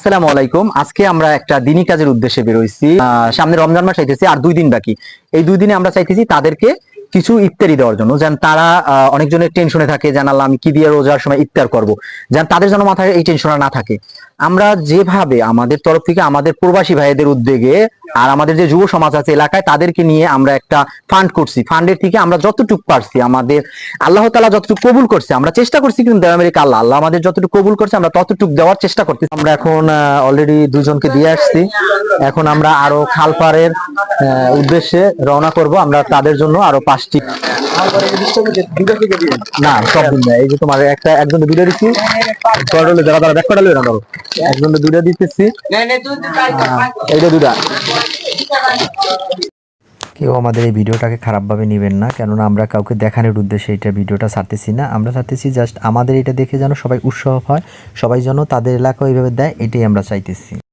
আসসালামু আলাইকুম। আজকে আমরা একটা দিনী কাজের উদ্দেশ্যে বের হইছি। সামনে রমজান মাস আইতেছে, আর 2 দিন বাকি। এই 2 দিনে আমরা চাইতেছি তাদেরকে কিছু ইফতারি দেওয়ার জন্য, যেন তারা অনেকজনের টেনশনে থাকে, যেন আল্লাহ আমি কি দিয়ে রোজার সময় ইফতার করব, যেন তাদের যেন মাথায় এই টেনশনটা না থাকে। আমরা যেভাবে আমাদের তরফ থেকে আমাদের প্রবাসী ভাইদের উদ্যোগে আর আমাদের যে যুব সমাজ আছে এলাকায় তাদেরকে নিয়ে আমরা একটা ফান্ড করছি। ফান্ডের থেকে আমরা যতটুকু পারছি, আমাদের আল্লাহ তাআলা যতটুকু কবুল করছে আমরা চেষ্টা করছি, কিন্তু আমেরিকা আল্লাহ আল্লাহ আমাদের যতটুকু কবুল করছে আমরা ততটুকু দেওয়ার চেষ্টা করতেছি। আমরা এখন অলরেডি দুজনকে দিয়ে আসছি। এখন আমরা আরো খালপাড়ের উদ্দেশ্যে রওনা করব। আমরা তাদের জন্য আরো 5টি না সব দিন না, এই যে তোমার একটা একজন দুটো দিচ্ছি, যারা তারা ব্যাক করালো না, ধরো একজন দুটো দিতেছি, এইটা দুটা। কেউ আমাদের এই ভিডিওটাকে খারাপভাবে নেবেন না, কেননা আমরা কাউকে দেখানোর উদ্দেশ্যে এটা ভিডিওটা ছাড়তেছি না। আমরা ছাড়তেছি জাস্ট আমাদের এটা দেখে যেন সবাই উৎসাহ হয়, সবাই যেন তাদের এলাকা ওইভাবে দেয়, এটাই আমরা চাইতেছি।